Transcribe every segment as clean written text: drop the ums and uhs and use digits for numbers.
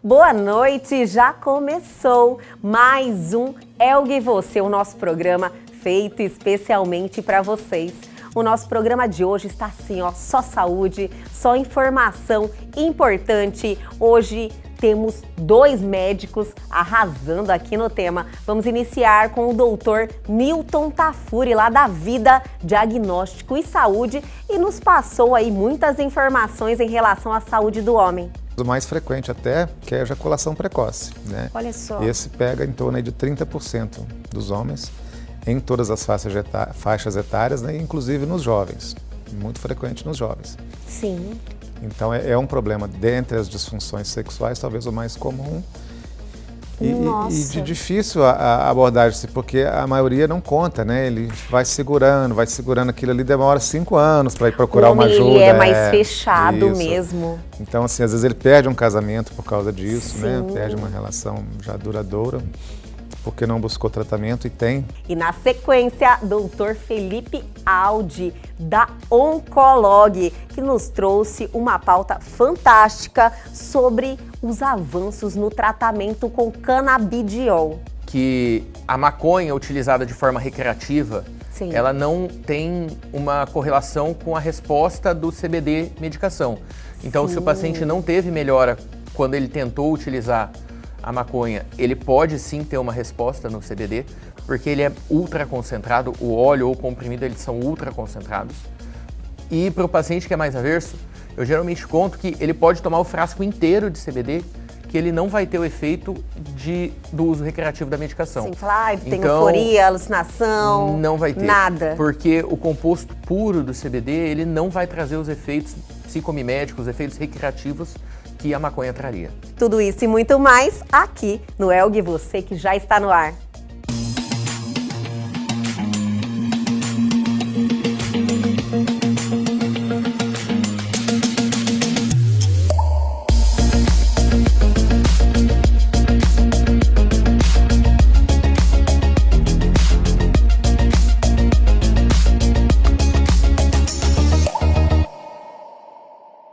Boa noite, já começou mais um Elgue e Você, o nosso programa feito especialmente para vocês. O nosso programa de hoje está assim, ó, só saúde, só informação importante. Hoje temos 2 médicos arrasando aqui no tema. Vamos iniciar com o doutor Newton Tafuri, lá da Vida Diagnóstico e Saúde, e nos passou aí muitas informações em relação à saúde do homem. O mais frequente até, que é a ejaculação precoce, né? Olha só. Esse pega em torno aí de 30% dos homens, em todas as faixas etárias, né? Inclusive nos jovens, muito frequente nos jovens. Sim. Então é um problema dentre as disfunções sexuais, talvez o mais comum. E de difícil a abordagem, porque a maioria não conta, né? Ele vai segurando aquilo ali, demora 5 anos para ir procurar uma ajuda. Ele é mais fechado isso. mesmo. Então, assim, às vezes ele perde um casamento por causa disso, Sim. né? Perde uma relação já duradoura, porque não buscou tratamento e tem. E na sequência, doutor Felipe Aldi, da Oncolog, que nos trouxe uma pauta fantástica sobre os avanços no tratamento com canabidiol. Que a maconha utilizada de forma recreativa, Sim. ela não tem uma correlação com a resposta do CBD medicação. Então, se o paciente não teve melhora quando ele tentou utilizar a maconha, ele pode sim ter uma resposta no CBD, porque ele é ultra concentrado, o óleo ou o comprimido, eles são ultra concentrados. E para o paciente que é mais averso, eu geralmente conto que ele pode tomar o frasco inteiro de CBD, que ele não vai ter o efeito do uso recreativo da medicação. Sim, falar, tem euforia, alucinação, não vai ter. Nada. Porque o composto puro do CBD, ele não vai trazer os efeitos psicomiméticos, os efeitos recreativos que a maconha traria. Tudo isso e muito mais aqui no Elgue Você, que já está no ar.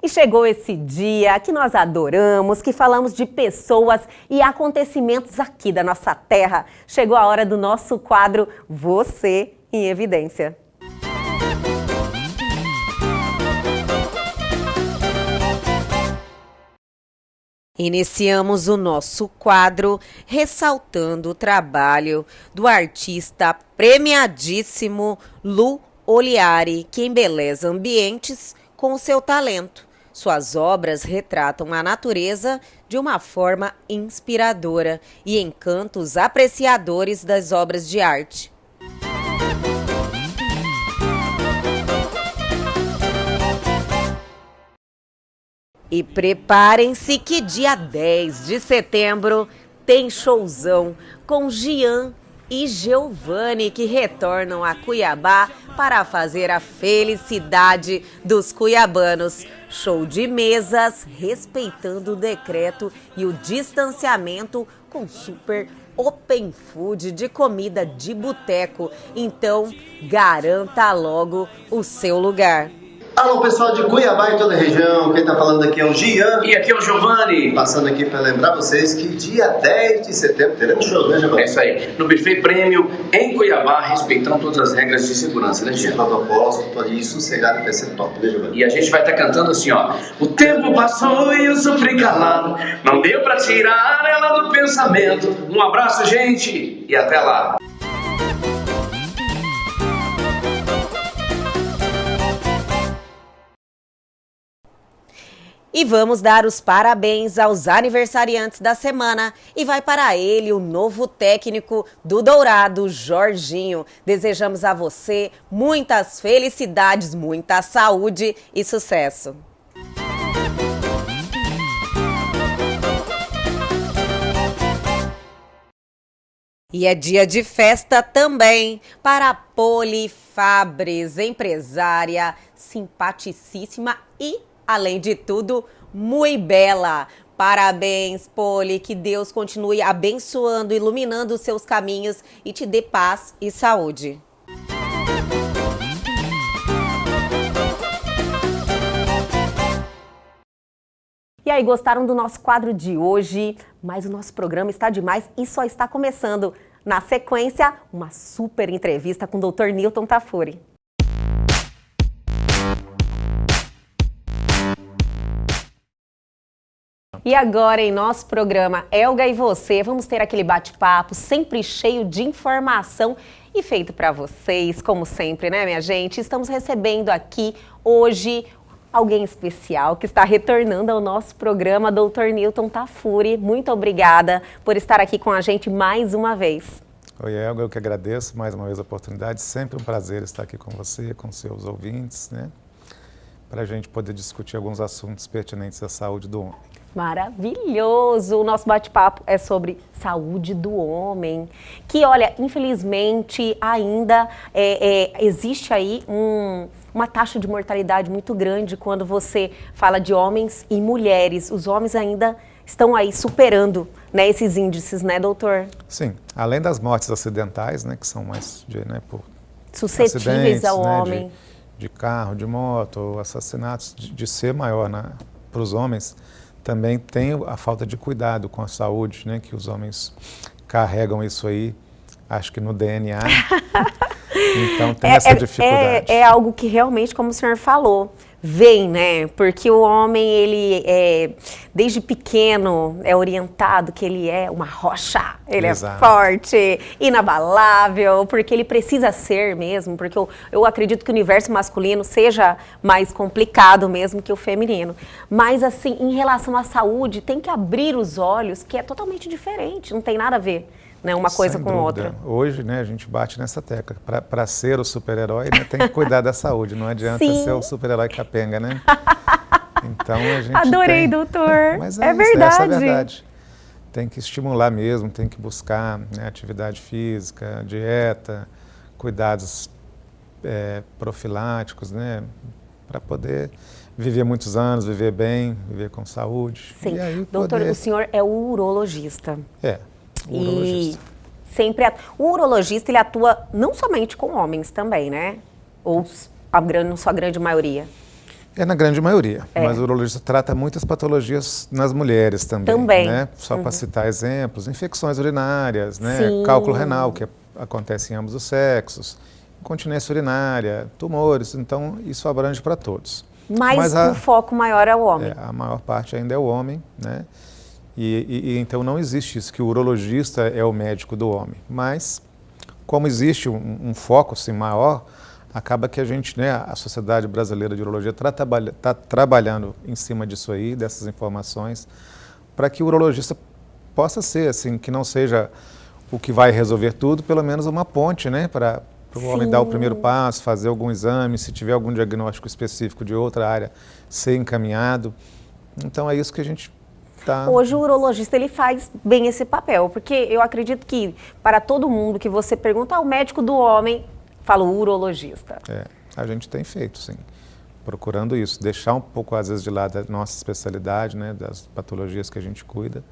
Chegou esse dia que nós adoramos, que falamos de pessoas e acontecimentos aqui da nossa terra. Chegou a hora do nosso quadro Você em Evidência. Iniciamos o nosso quadro ressaltando o trabalho do artista premiadíssimo Lu Oliari, que embeleza ambientes com o seu talento. Suas obras retratam a natureza de uma forma inspiradora e encanta os apreciadores das obras de arte. E preparem-se que dia 10 de setembro tem showzão com Gian e Giovanni, que retornam a Cuiabá para fazer a felicidade dos cuiabanos. Show de mesas, respeitando o decreto e o distanciamento com super open food de comida de boteco. Então, garanta logo o seu lugar. Alô, pessoal de Cuiabá e toda a região, quem tá falando aqui é o Gian. E aqui é o Giovanni. Passando aqui para lembrar vocês que dia 10 de setembro teremos show, né, Giovanni? É isso aí, no Buffet Prêmio, em Cuiabá, respeitando todas as regras de segurança, né, Gian? Protocolos, tô ali sossegado, vai ser top, né, Giovanni? E a gente vai estar cantando assim, ó. O tempo passou e eu sofri calado, não deu pra tirar ela do pensamento. Um abraço, gente, e até lá. E vamos dar os parabéns aos aniversariantes da semana. E vai para ele o novo técnico do Dourado, Jorginho. Desejamos a você muitas felicidades, muita saúde e sucesso. E é dia de festa também para a Poli Fabres, empresária simpaticíssima e, além de tudo, muito bela. Parabéns, Poli, que Deus continue abençoando, iluminando os seus caminhos e te dê paz e saúde. E aí, gostaram do nosso quadro de hoje? Mas o nosso programa está demais e só está começando. Na sequência, uma super entrevista com o Dr. Newton Tafuri. E agora, em nosso programa Elga e Você, vamos ter aquele bate-papo sempre cheio de informação e feito para vocês, como sempre, né, minha gente? Estamos recebendo aqui hoje alguém especial que está retornando ao nosso programa, Dr. Newton Tafuri. Muito obrigada por estar aqui com a gente mais uma vez. Oi, Elga, eu que agradeço mais uma vez a oportunidade. Sempre um prazer estar aqui com você, com seus ouvintes, né? Para a gente poder discutir alguns assuntos pertinentes à saúde do homem. Maravilhoso! O nosso bate-papo é sobre saúde do homem, que, olha, infelizmente ainda existe aí uma taxa de mortalidade muito grande quando você fala de homens e mulheres. Os homens ainda estão aí superando, né, esses índices, né, doutor? Sim, além das mortes acidentais, né, que são mais por suscetíveis ao né, homem. De carro, de moto, assassinatos, de ser maior para os homens, também tem a falta de cuidado com a saúde, né, que os homens carregam isso aí, acho que no DNA. Então tem essa dificuldade. É algo que realmente, como o senhor falou, vem, né? Porque o homem, ele desde pequeno é orientado que ele é uma rocha, ele Exato. É forte, inabalável, porque ele precisa ser mesmo, porque eu acredito que o universo masculino seja mais complicado mesmo que o feminino. Mas assim, em relação à saúde, tem que abrir os olhos, que é totalmente diferente, não tem nada a ver. Né, uma coisa Sem com dúvida. outra. Hoje, né, a gente bate nessa tecla. Para ser o super-herói, né, tem que cuidar da saúde. Não adianta Sim. ser o super-herói capenga, né? Então a gente Adorei, doutor. Mas é isso, verdade. essa é a verdade. Tem que estimular mesmo, tem que buscar, né, atividade física, dieta, cuidados profiláticos, né, para poder viver muitos anos, viver bem, viver com saúde. Sim. E aí doutor, poder... o senhor é urologista. Urologista. E sempre o urologista, ele atua não somente com homens também, né? Ou sua grande maioria? É na grande maioria, mas o urologista trata muitas patologias nas mulheres também. Né? Só para citar exemplos, infecções urinárias, né? Cálculo renal, que acontece em ambos os sexos, incontinência urinária, tumores, então isso abrange para todos. Mas o foco maior é o homem. A maior parte ainda é o homem, né? E então não existe isso, que o urologista é o médico do homem. Mas, como existe um foco assim, maior, acaba que a gente, né, a Sociedade Brasileira de Urologia está trabalhando em cima disso aí, dessas informações, para que o urologista possa ser, assim, que não seja o que vai resolver tudo, pelo menos uma ponte, né, para o homem dar o primeiro passo, fazer algum exame, se tiver algum diagnóstico específico de outra área, ser encaminhado. Então é isso que a gente... Hoje o urologista, ele faz bem esse papel, porque eu acredito que para todo mundo que você pergunta, o médico do homem, fala o urologista. A gente tem feito, sim, procurando isso, deixar um pouco às vezes de lado a nossa especialidade, né, das patologias que a gente cuida,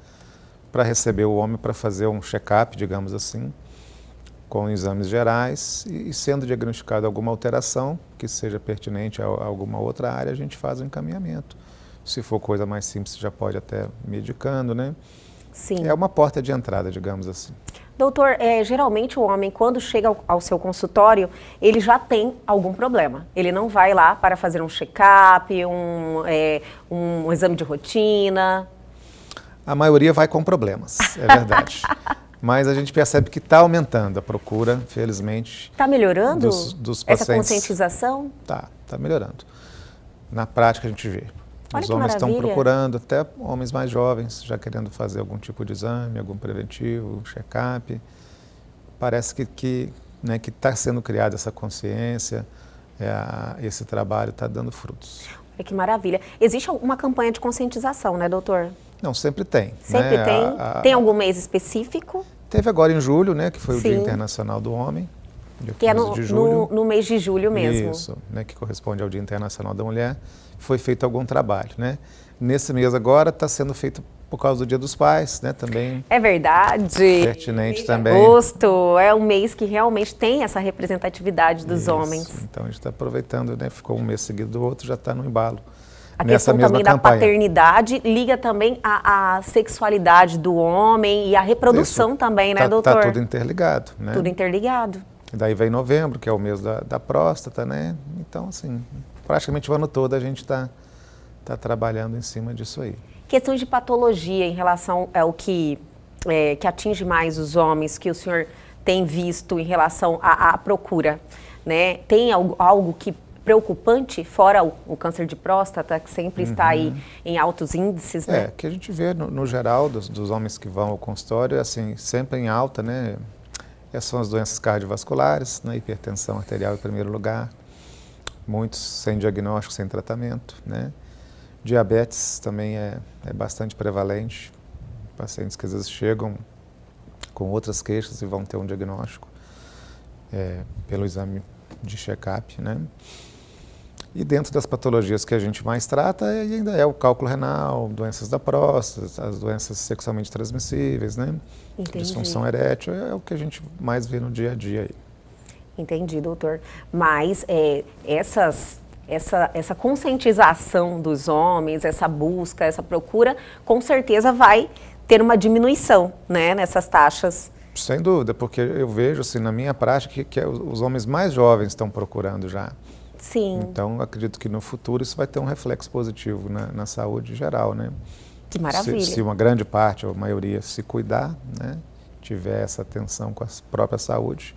para receber o homem para fazer um check-up, digamos assim, com exames gerais e sendo diagnosticado alguma alteração que seja pertinente a alguma outra área, a gente faz o encaminhamento. Se for coisa mais simples, já pode até medicando, né? Sim. É uma porta de entrada, digamos assim. Doutor, geralmente o homem, quando chega ao seu consultório, ele já tem algum problema. Ele não vai lá para fazer um check-up, um exame de rotina. A maioria vai com problemas, é verdade. Mas a gente percebe que está aumentando a procura, felizmente. Está melhorando dos pacientes. Essa conscientização? Está melhorando. Na prática a gente vê. Olha Os homens estão maravilha. procurando, até homens mais jovens, já querendo fazer algum tipo de exame, algum preventivo, check-up. Parece que está sendo criada essa consciência, esse trabalho está dando frutos. Olha que maravilha. Existe uma campanha de conscientização, né, doutor? Não, sempre tem. Sempre né? tem? Tem algum mês específico? Teve agora em julho, né, que foi o Dia Sim. Internacional do Homem. Dia 15 Que é de julho. no mês de julho mesmo. Isso, né, que corresponde ao Dia Internacional da Mulher. Foi feito algum trabalho, né? Nesse mês agora está sendo feito por causa do Dia dos Pais, né? Também. É verdade. Pertinente também. Agosto é um mês que realmente tem essa representatividade dos homens. Então a gente está aproveitando, né? Ficou um mês seguido do outro, já está no embalo. A nessa questão mesma também campanha. da paternidade liga também à sexualidade do homem e à reprodução Isso, também, né, doutor? Tá tudo interligado, né? Tudo interligado. E daí vem novembro, que é o mês da próstata, né? Então, assim, praticamente o ano todo a gente tá trabalhando em cima disso aí. Questões de patologia em relação ao que atinge mais os homens, que o senhor tem visto em relação à procura, né? Tem algo que preocupante, fora o câncer de próstata, que sempre está aí em altos índices, né? Que a gente vê no geral dos homens que vão ao consultório, assim, sempre em alta, né? Essas são as doenças cardiovasculares, né? Hipertensão arterial em primeiro lugar, muitos sem diagnóstico, sem tratamento, né? Diabetes também é bastante prevalente, pacientes que às vezes chegam com outras queixas e vão ter um diagnóstico pelo exame de check-up, né? E dentro das patologias que a gente mais trata ainda é o cálculo renal, doenças da próstata, as doenças sexualmente transmissíveis, né? Entendi. Disfunção erétil é o que a gente mais vê no dia a dia aí. Entendi, doutor. Mas essa conscientização dos homens, essa busca, essa procura, com certeza vai ter uma diminuição, né, nessas taxas. Sem dúvida, porque eu vejo assim, na minha prática que os homens mais jovens estão procurando já. Sim. Então, acredito que no futuro isso vai ter um reflexo positivo na saúde geral, né? Que maravilha. Se uma grande parte, ou a maioria, se cuidar, né, tiver essa atenção com a própria saúde,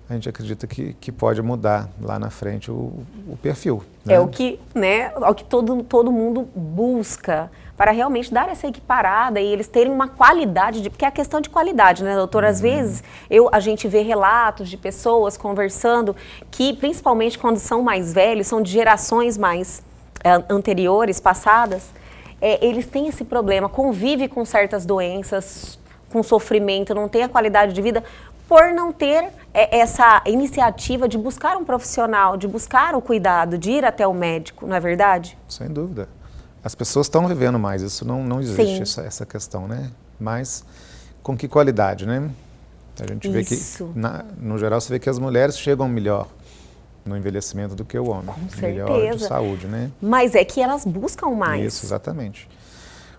a gente acredita que pode mudar lá na frente o perfil. Né? É o que todo mundo busca para realmente dar essa equiparada e eles terem uma qualidade, porque é a questão de qualidade, né, doutor? Às vezes a gente vê relatos de pessoas conversando que, principalmente quando são mais velhos, são de gerações mais anteriores, passadas, eles têm esse problema, convivem com certas doenças, com sofrimento, não tem a qualidade de vida, por não ter essa iniciativa de buscar um profissional, de buscar o cuidado, de ir até o médico, não é verdade? Sem dúvida. As pessoas estão vivendo mais, isso não existe essa questão, né? Mas com que qualidade, né? A gente vê que, no geral, você vê que as mulheres chegam melhor no envelhecimento do que o homem. Com certeza. Melhor de saúde, né? Mas é que elas buscam mais. Isso, exatamente.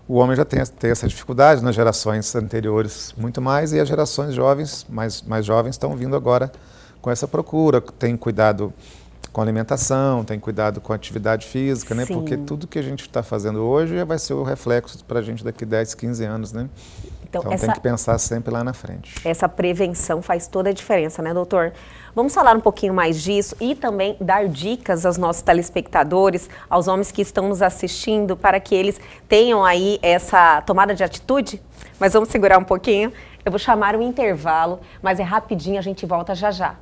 O homem já tem essa dificuldade nas gerações anteriores muito mais, e as gerações jovens, mais jovens, estão vindo agora com essa procura, tem cuidado com a alimentação, tem cuidado com a atividade física, né? Sim. Porque tudo que a gente está fazendo hoje vai ser o reflexo para a gente daqui 10, 15 anos, né? Então tem que pensar sempre lá na frente. Essa prevenção faz toda a diferença, né, doutor? Vamos falar um pouquinho mais disso e também dar dicas aos nossos telespectadores, aos homens que estão nos assistindo, para que eles tenham aí essa tomada de atitude? Mas vamos segurar um pouquinho. Eu vou chamar um intervalo, mas é rapidinho, a gente volta já já.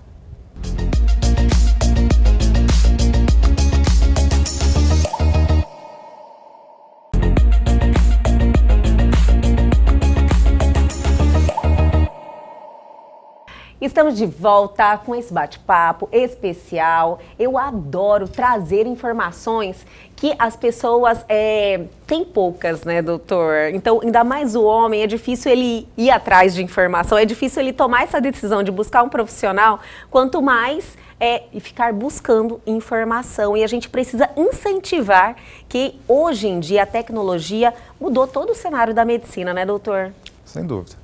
Estamos de volta com esse bate-papo especial. Eu adoro trazer informações que as pessoas têm poucas, né, doutor? Então, ainda mais o homem, é difícil ele ir atrás de informação, é difícil ele tomar essa decisão de buscar um profissional, quanto mais ficar buscando informação. E a gente precisa incentivar que hoje em dia a tecnologia mudou todo o cenário da medicina, né, doutor? Sem dúvida.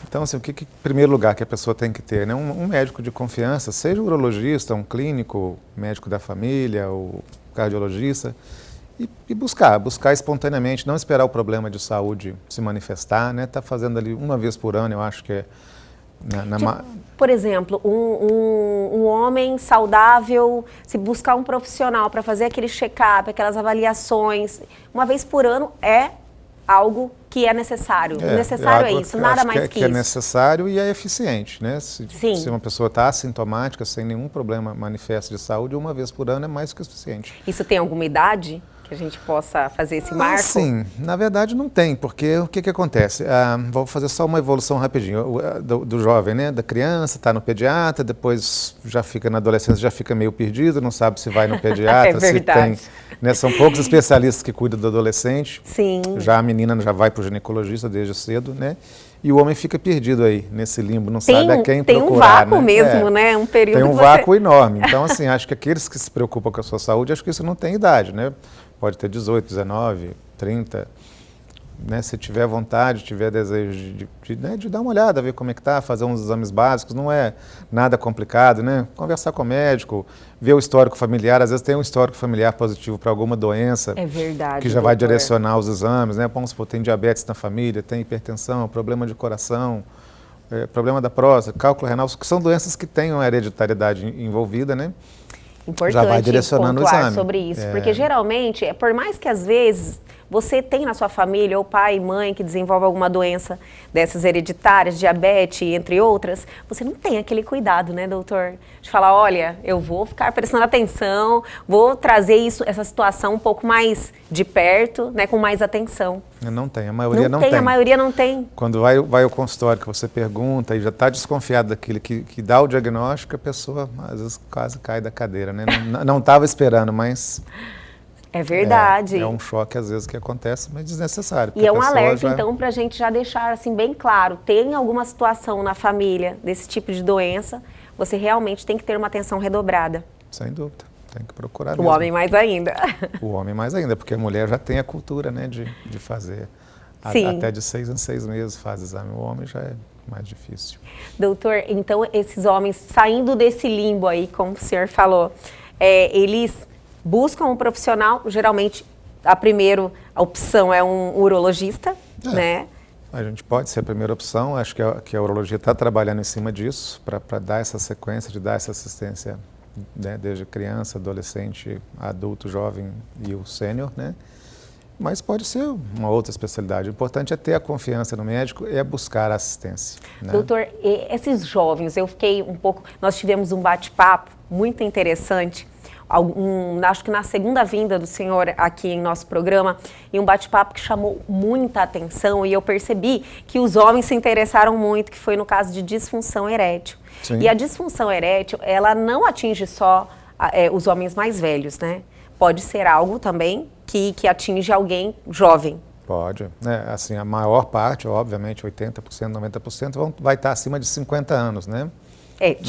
Então, assim, em primeiro lugar que a pessoa tem que ter, né? Um médico de confiança, seja um urologista, um clínico, médico da família, ou cardiologista, e buscar espontaneamente, não esperar o problema de saúde se manifestar, né? Tá fazendo ali uma vez por ano, eu acho que é... Por exemplo, um homem saudável, se buscar um profissional para fazer aquele check-up, aquelas avaliações, uma vez por ano é algo que é necessário. O necessário é isso, nada mais que isso. É necessário e é eficiente, né? Se uma pessoa está assintomática, sem nenhum problema manifesto de saúde, uma vez por ano é mais que o suficiente. Isso tem alguma idade que a gente possa fazer esse marco? Sim, na verdade não tem, porque o que acontece? Vou fazer só uma evolução rapidinho. Do jovem, né? Da criança, está no pediatra, depois já fica na adolescência, já fica meio perdido, não sabe se vai no pediatra, é verdade. Se tem... Né, são poucos especialistas que cuidam do adolescente. Sim. Já a menina já vai para o ginecologista desde cedo, né? E o homem fica perdido aí, nesse limbo, não sabe a quem procurar. Tem um vácuo mesmo, né? Um período tem um vácuo enorme. Então, assim, acho que aqueles que se preocupam com a sua saúde, acho que isso não tem idade, né? pode ter 18, 19, 30, né? Se tiver vontade, tiver desejo de dar uma olhada, ver como é que está, fazer uns exames básicos, não é nada complicado, né? Conversar com o médico, ver o histórico familiar, às vezes tem um histórico familiar positivo para alguma doença. É verdade, que já vai doutor. direcionar os exames, né? Vamos supor, tem diabetes na família, tem hipertensão, problema de coração, problema da próstata, cálculo renal, que são doenças que têm uma hereditariedade envolvida, né? Importante Já vai direcionando o pontuar exame. sobre isso, porque geralmente, por mais que às vezes você tem na sua família ou pai e mãe que desenvolve alguma doença dessas hereditárias, diabetes, entre outras, você não tem aquele cuidado, né, doutor? De falar, olha, eu vou ficar prestando atenção, vou trazer essa situação um pouco mais de perto, né, com mais atenção. Não tem, a maioria não tem. A maioria não tem. Quando vai ao consultório que você pergunta e já está desconfiado daquilo que dá o diagnóstico, a pessoa às vezes quase cai da cadeira, né? Não estava esperando, mas... É verdade. É um choque às vezes que acontece, mas desnecessário. E é um alerta, então, para a gente já deixar assim bem claro, tem alguma situação na família desse tipo de doença, você realmente tem que ter uma atenção redobrada. Sem dúvida, tem que procurar O mesmo. homem mais ainda. O homem mais ainda, porque a mulher já tem a cultura, né, de fazer. Sim. Até de 6 em 6 meses faz exame. O homem já é mais difícil. Doutor, então esses homens saindo desse limbo aí, como o senhor falou, eles buscam um profissional, geralmente a primeira opção é um urologista, né? A gente pode ser a primeira opção, acho que a urologia está trabalhando em cima disso, para dar essa sequência, de dar essa assistência, né, desde criança, adolescente, adulto, jovem e o sênior, né? Mas pode ser uma outra especialidade. O importante é ter a confiança no médico e é buscar a assistência, né? Doutor, esses jovens, nós tivemos um bate-papo muito interessante, acho que na segunda vinda do senhor aqui em nosso programa, e um bate-papo que chamou muita atenção, e eu percebi que os homens se interessaram muito, que foi no caso de disfunção erétil. Sim. E a disfunção erétil, ela não atinge só os homens mais velhos, né? Pode ser algo também que atinge alguém jovem. Pode, né? Assim, a maior parte, obviamente, 80%, 90% vai estar acima de 50 anos, né?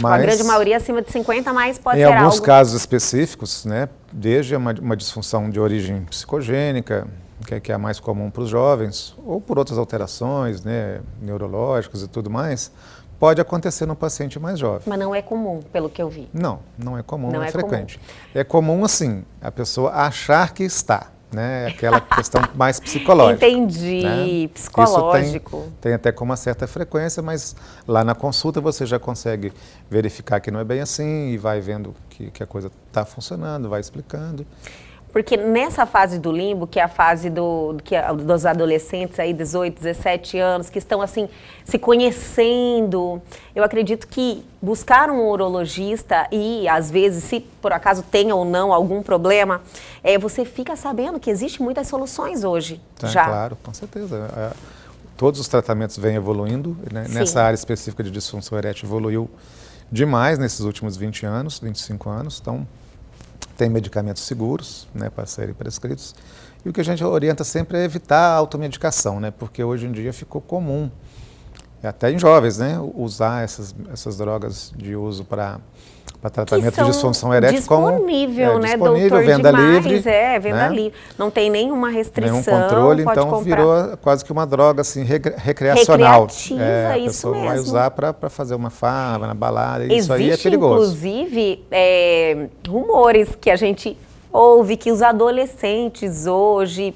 A grande maioria acima de 50, mas pode ser algo. algo... Em alguns casos específicos, né, desde uma disfunção de origem psicogênica, que é a mais comum para os jovens, ou por outras alterações, né, neurológicas e tudo mais, pode acontecer no paciente mais jovem. Mas não é comum, pelo que eu vi. Não é comum, não é frequente. Comum. É comum, assim, a pessoa achar que está, né, aquela questão mais psicológica. Entendi, né? Psicológico. Isso tem até com uma certa frequência, mas lá na consulta você já consegue verificar que não é bem assim e vai vendo que a coisa está funcionando, vai explicando. Porque nessa fase do limbo, que é a fase dos adolescentes aí, 18, 17 anos, que estão assim, se conhecendo, eu acredito que buscar um urologista e, às vezes, se por acaso tem ou não algum problema, você fica sabendo que existem muitas soluções hoje. Já. Claro, com certeza. Todos os tratamentos vêm evoluindo, né? Nessa área específica de disfunção erétil evoluiu demais nesses últimos 20 anos, 25 anos, então... Tem medicamentos seguros, né, para serem prescritos. E o que a gente orienta sempre é evitar a automedicação, né, porque hoje em dia ficou comum, até em jovens, né, usar essas drogas de uso para tratamento de disfunção erétil disponível, né, disponível, doutor? Venda demais, livre. Venda livre. Não tem nenhuma restrição. Nenhum controle, pode então comprar. virou quase que uma droga assim, recreacional. Recreativa, isso isso mesmo. Vai usar para fazer uma farra na balada, isso aí é Existe, perigoso. inclusive, rumores que a gente ouve que os adolescentes hoje,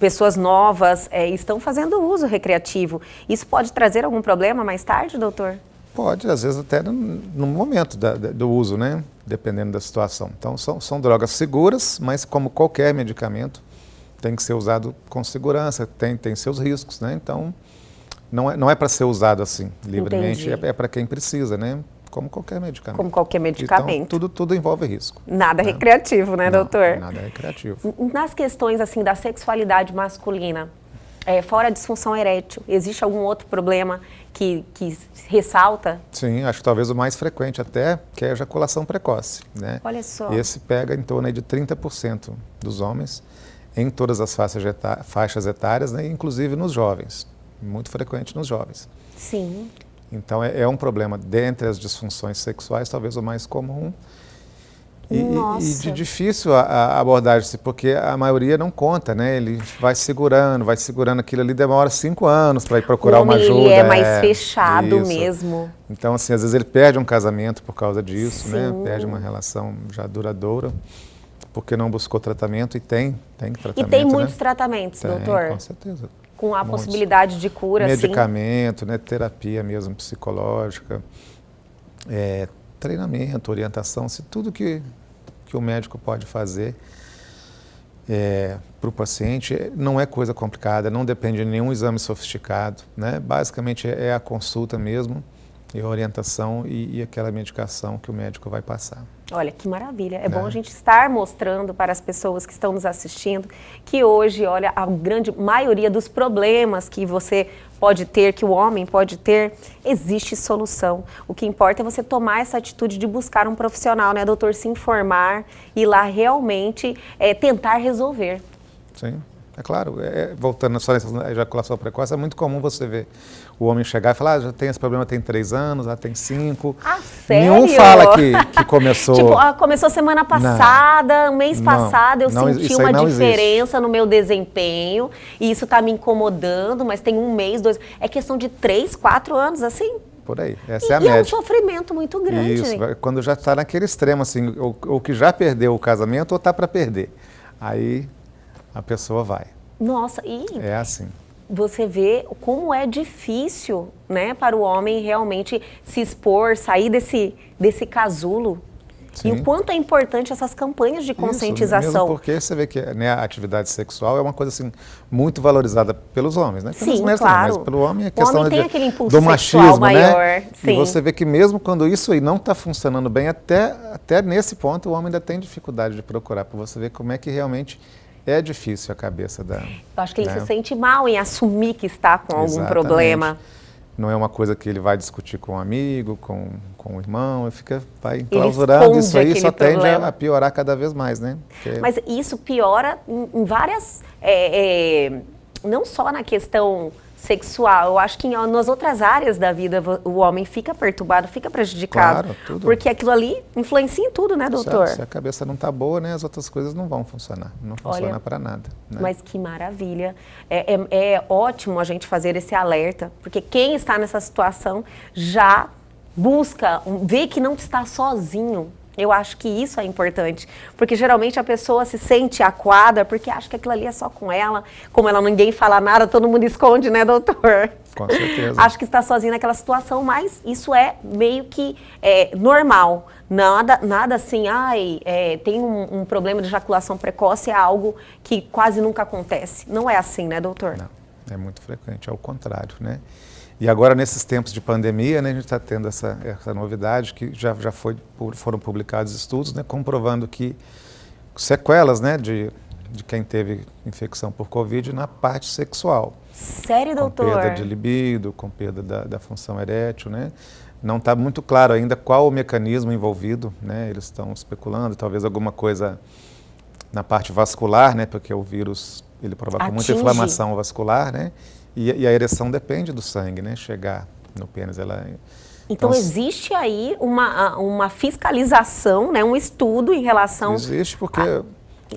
pessoas novas, estão fazendo uso recreativo. Isso pode trazer algum problema mais tarde, doutor? Pode, às vezes até no momento do uso, né? Dependendo da situação. Então, são drogas seguras, mas como qualquer medicamento, tem que ser usado com segurança, tem seus riscos, né? Então, não é para ser usado assim, livremente, é para quem precisa, né? Como qualquer medicamento. Como qualquer medicamento. Então, tudo envolve risco. Nada recreativo, né, doutor? Nada recreativo. Nas questões, assim, da sexualidade masculina, fora a disfunção erétil, existe algum outro problema que ressalta? Sim, acho que talvez o mais frequente até, que é a ejaculação precoce, né? Olha só. Esse pega em torno aí de 30% dos homens, em todas as faixas etárias, né? Inclusive nos jovens, muito frequente nos jovens. E de difícil a abordagem, porque a maioria não conta, né? Ele vai segurando aquilo ali, demora 5 anos para ir procurar uma ajuda. Ele é mais fechado isso. mesmo. Então, assim, às vezes ele perde um casamento por causa disso, Sim. né? Perde uma relação já duradoura, porque não buscou tratamento e tem tratamento, E tem muitos né? tratamentos, doutor? Com certeza. Com a Muitos. possibilidade de cura, Medicamento, né? Terapia mesmo psicológica, treinamento, orientação, tudo que o médico pode fazer para o paciente não é coisa complicada, não depende de nenhum exame sofisticado, né? Basicamente é a consulta mesmo, e a orientação e aquela medicação que o médico vai passar. Olha, que maravilha. É bom a gente estar mostrando para as pessoas que estão nos assistindo que hoje, olha, a grande maioria dos problemas que você pode ter, que o homem pode ter, existe solução. O que importa é você tomar essa atitude de buscar um profissional, né, doutor? Se informar e lá realmente tentar resolver. Sim. É claro, voltando só nessa ejaculação precoce, é muito comum você ver o homem chegar e falar, já tem esse problema, tem 3 anos, já tem 5. Ah, sério? Nenhum fala que começou... Tipo, começou semana passada, mês passado, eu senti uma diferença no meu desempenho, e isso tá me incomodando, mas tem 1 mês, 2... É questão de 3, 4 anos, assim? Por aí, essa é a média. E é um sofrimento muito grande. Isso, quando já está naquele extremo, assim, ou que já perdeu o casamento ou está para perder. Aí a pessoa vai. Nossa, e é assim. Você vê como é difícil, né, para o homem realmente se expor, sair desse casulo. Sim. E o quanto é importante essas campanhas de conscientização. Mesmo porque você vê que, né, a atividade sexual é uma coisa assim muito valorizada pelos hommes, né? Pelas mulheres claro. Também, mas pelo homem é questão homem tem aquele impulso do machismo, maior, né? Sim. E você vê que mesmo quando isso aí não está funcionando bem, até nesse ponto o homem ainda tem dificuldade de procurar, para você ver como é que realmente é difícil a cabeça da... Eu acho que ele se sente mal em assumir que está com algum problema. Não é uma coisa que ele vai discutir com um amigo, com o irmão, vai enclausurando, isso aí só tende a piorar cada vez mais, né? Porque... Mas isso piora em várias... não só na questão sexual, eu acho que nas outras áreas da vida o homem fica perturbado, fica prejudicado. Claro, tudo. Porque aquilo ali influencia em tudo, né, doutor? Se a cabeça não está boa, né, as outras coisas não vão funcionar. Não funciona para nada. Né? Mas que maravilha. É ótimo a gente fazer esse alerta, porque quem está nessa situação já busca, vê que não está sozinho. Eu acho que isso é importante, porque geralmente a pessoa se sente acuada porque acha que aquilo ali é só com ela, como ninguém fala nada, todo mundo esconde, né, doutor? Com certeza. Acho que está sozinho naquela situação, mas isso é meio que normal. Nada assim, tem um problema de ejaculação precoce, é algo que quase nunca acontece. Não é assim, né, doutor? Não, é muito frequente, é o contrário, né? E agora, nesses tempos de pandemia, né, a gente está tendo essa novidade que já foram publicados estudos, né, comprovando que sequelas, né, de quem teve infecção por Covid na parte sexual. Sério, doutor? Com perda de libido, com perda da função erétil, né? Não está muito claro ainda qual o mecanismo envolvido, né? Eles estão especulando, talvez alguma coisa na parte vascular, né? Porque o vírus, ele provoca muita inflamação vascular, né? E a ereção depende do sangue, né? Chegar no pênis, Então existe aí uma fiscalização, né? Um estudo em relação... Existe porque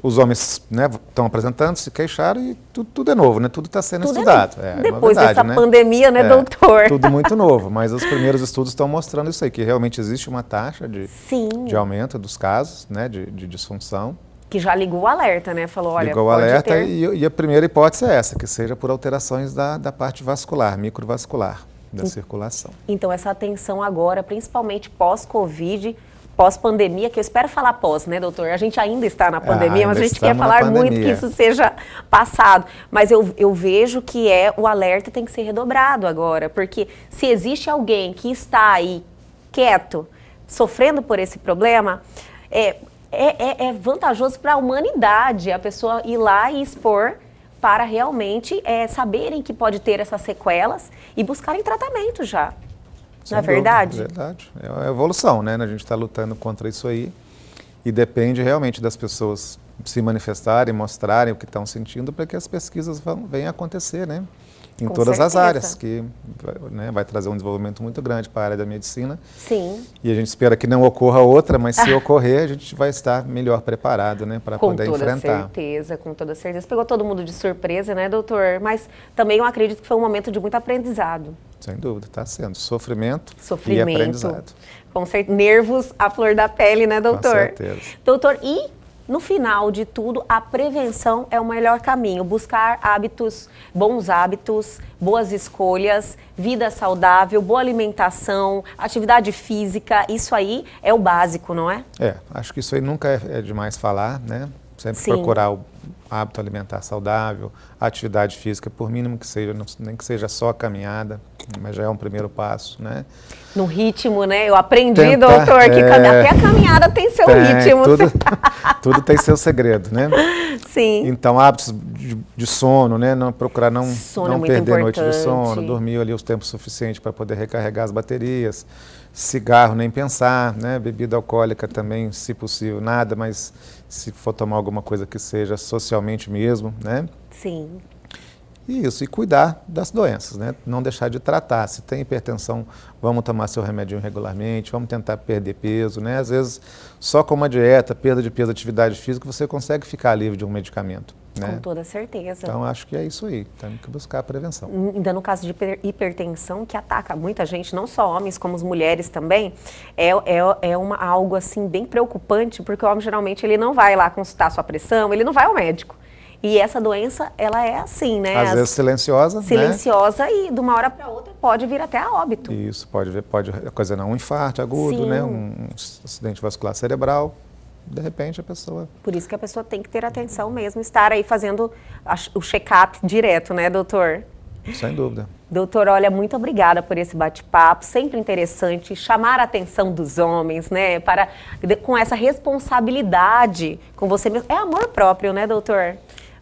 os homens, né, estão apresentando, se queixaram e tudo é novo, né? Tudo está sendo estudado. Depois novidade, dessa pandemia, né, doutor? Tudo muito novo, mas os primeiros estudos estão mostrando isso aí, que realmente existe uma taxa de aumento dos casos, né, de disfunção. Que já ligou o alerta, né? Falou, olha, ligou o alerta e a primeira hipótese é essa, que seja por alterações da parte vascular, microvascular, da circulação. Então, essa atenção agora, principalmente pós-Covid, pós-pandemia, que eu espero falar pós, né, doutor? A gente ainda está na pandemia, mas a gente quer falar muito que isso seja passado. Mas eu vejo que o alerta tem que ser redobrado agora, porque se existe alguém que está aí quieto, sofrendo por esse problema, é vantajoso para a humanidade a pessoa ir lá e expor para realmente saberem que pode ter essas sequelas e buscarem tratamento já. Não é verdade? É verdade. É a evolução, né? A gente está lutando contra isso aí e depende realmente das pessoas se manifestarem, mostrarem o que estão sentindo para que as pesquisas venham acontecer, né? Em todas as áreas, que né, vai trazer um desenvolvimento muito grande para a área da medicina. Sim. E a gente espera que não ocorra outra, mas se ocorrer, a gente vai estar melhor preparado, né, para poder enfrentar. Com toda certeza. Pegou todo mundo de surpresa, né, doutor? Mas também eu acredito que foi um momento de muito aprendizado. Sem dúvida, está sendo sofrimento e aprendizado. Com certeza. Nervos à flor da pele, né, doutor? Com certeza. Doutor, e no final de tudo, a prevenção é o melhor caminho. Buscar hábitos, bons hábitos, boas escolhas, vida saudável, boa alimentação, atividade física, isso aí é o básico, não é? Acho que isso aí nunca é demais falar, né? Sempre Sim. procurar o hábito alimentar saudável, atividade física, por mínimo que seja, nem que seja só caminhada, mas já é um primeiro passo, né? No ritmo, né? Eu aprendi, doutor, que até a caminhada tem seu ritmo. Tudo tem seu segredo, né? Sim. Então, hábitos de sono, né? Procurar não perder noite de sono, dormir ali os tempos suficientes para poder recarregar as baterias. Cigarro, nem pensar, né? Bebida alcoólica também, se possível, nada, mas se for tomar alguma coisa que seja socialmente mesmo, né? Sim. Isso, e cuidar das doenças, né? Não deixar de tratar. Se tem hipertensão, vamos tomar seu remedinho regularmente, vamos tentar perder peso, né? Às vezes, só com uma dieta, perda de peso, atividade física, você consegue ficar livre de um medicamento, né? Com toda certeza. Então, acho que é isso aí, temos que buscar a prevenção. Ainda no caso de hipertensão, que ataca muita gente, não só homens, como as mulheres também, algo assim bem preocupante, porque o homem geralmente ele não vai lá consultar sua pressão, ele não vai ao médico. E essa doença, ela é assim, né? Às vezes silenciosa, silenciosa, né? E de uma hora para outra pode vir até a óbito. Isso, pode ocasionar um infarto agudo, Sim. né? Um acidente vascular cerebral. De repente a pessoa... Por isso que a pessoa tem que ter atenção mesmo, estar aí fazendo o check-up direto, né, doutor? Sem dúvida. Doutor, olha, muito obrigada por esse bate-papo, sempre interessante, chamar a atenção dos homens, né, com essa responsabilidade com você mesmo. É amor próprio, né, doutor?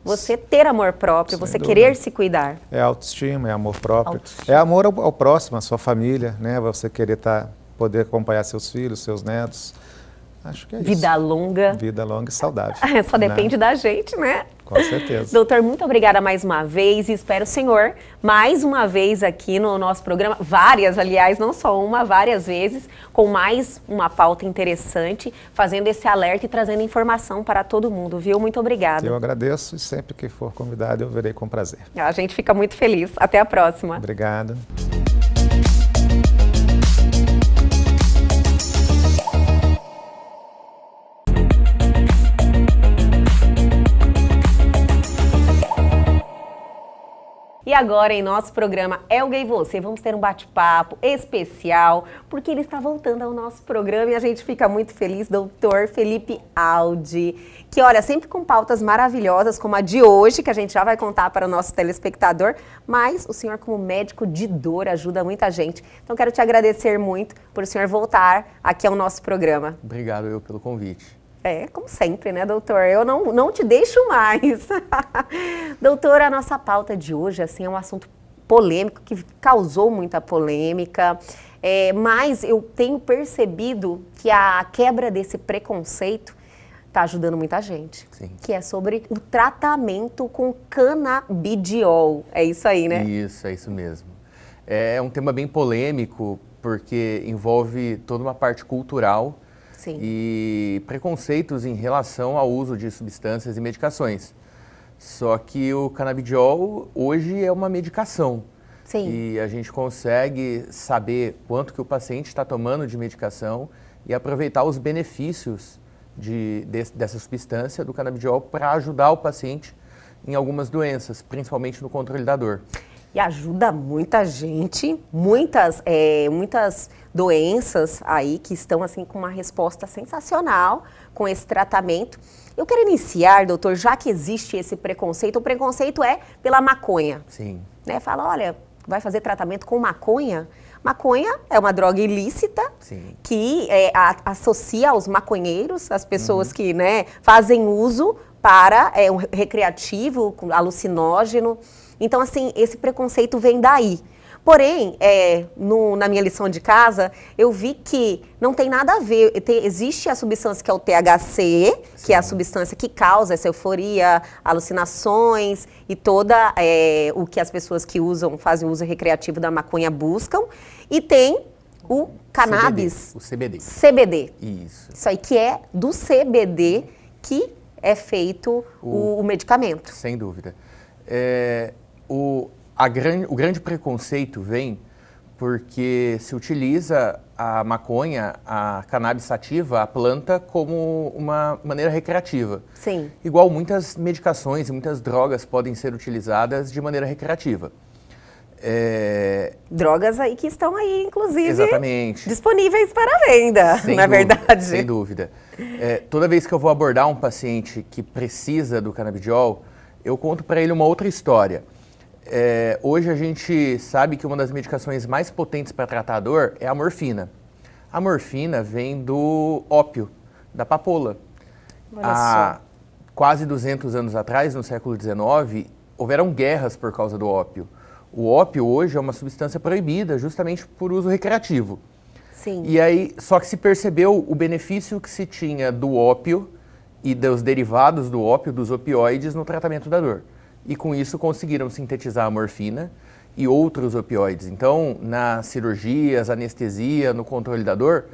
Você ter amor próprio, você querer se cuidar. É autoestima, é amor próprio. É amor ao próximo, à sua família, né? Você querer poder acompanhar seus filhos, seus netos. Acho que é isso. Vida longa. Vida longa e saudável. Só depende da gente, né? Com certeza. Doutor, muito obrigada mais uma vez e espero o senhor mais uma vez aqui no nosso programa, várias, aliás, não só uma, várias vezes, com mais uma pauta interessante, fazendo esse alerta e trazendo informação para todo mundo, viu? Muito obrigada. Eu agradeço e sempre que for convidado eu verei com prazer. A gente fica muito feliz. Até a próxima. Obrigado. E agora, em nosso programa Elga e Você, vamos ter um bate-papo especial, porque ele está voltando ao nosso programa e a gente fica muito feliz, doutor Felipe Aldi, que, olha, sempre com pautas maravilhosas, como a de hoje, que a gente já vai contar para o nosso telespectador, mas o senhor, como médico de dor, ajuda muita gente. Então, quero te agradecer muito por o senhor voltar aqui ao nosso programa. Obrigado pelo convite. Como sempre, né, doutor? Eu não te deixo mais. Doutor, a nossa pauta de hoje, assim, é um assunto polêmico, que causou muita polêmica, mas eu tenho percebido que a quebra desse preconceito está ajudando muita gente. Sim. Que é sobre o tratamento com canabidiol. É isso aí, né? Isso, é isso mesmo. É um tema bem polêmico, porque envolve toda uma parte cultural. Sim. E preconceitos em relação ao uso de substâncias e medicações. Só que o canabidiol hoje é uma medicação. Sim. E a gente consegue saber quanto que o paciente está tomando de medicação e aproveitar os benefícios dessa substância, do canabidiol, para ajudar o paciente em algumas doenças, principalmente no controle da dor. E ajuda muita gente, muitas doenças aí que estão assim com uma resposta sensacional com esse tratamento. Eu quero iniciar, doutor, já que existe esse preconceito, o preconceito é pela maconha. Sim. Né? Fala, olha, vai fazer tratamento com maconha? Maconha é uma droga ilícita. Sim. Que associa aos maconheiros, as pessoas que, né, fazem uso para um recreativo, alucinógeno. Então, assim, esse preconceito vem daí. Porém, na minha lição de casa, eu vi que não tem nada a ver. Existe a substância que é o THC, que é a substância que causa essa euforia, alucinações e toda o que as pessoas que fazem uso recreativo da maconha buscam. E tem o cannabis. CBD, o CBD. CBD. Isso aí que é do CBD que é feito o medicamento. Sem dúvida. O grande preconceito vem porque se utiliza a maconha, a cannabis sativa, a planta, como uma maneira recreativa. Sim. Igual muitas medicações e muitas drogas podem ser utilizadas de maneira recreativa. Drogas aí que estão aí, inclusive, exatamente, disponíveis para venda, na verdade. Sem dúvida. Toda vez que eu vou abordar um paciente que precisa do canabidiol, eu conto para ele uma outra história. Hoje a gente sabe que uma das medicações mais potentes para tratar a dor é a morfina. A morfina vem do ópio, da papoula. Há quase 200 anos atrás, no século XIX, houveram guerras por causa do ópio. O ópio hoje é uma substância proibida justamente por uso recreativo. Sim. E aí, só que se percebeu o benefício que se tinha do ópio e dos derivados do ópio, dos opioides, no tratamento da dor. E com isso conseguiram sintetizar a morfina e outros opioides. Então, nas cirurgias, anestesia, no controle da dor,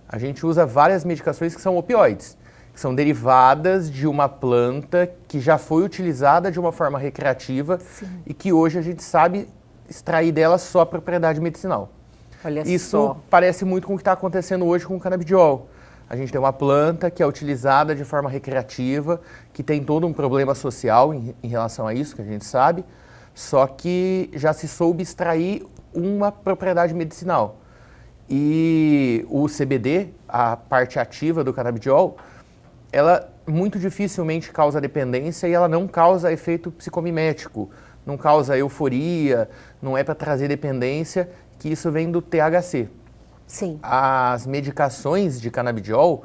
a gente usa várias medicações que são opioides, que são derivadas de uma planta que já foi utilizada de uma forma recreativa. Sim. E que hoje a gente sabe extrair dela só a propriedade medicinal. Olha Isso só. parece muito com o que está acontecendo hoje com o canabidiol. A gente tem uma planta que é utilizada de forma recreativa, que tem todo um problema social em relação a isso, que a gente sabe, só que já se soube extrair uma propriedade medicinal. E o CBD, a parte ativa do canabidiol, ela muito dificilmente causa dependência e ela não causa efeito psicomimético, não causa euforia, não é para trazer dependência, que isso vem do THC. Sim. As medicações de canabidiol,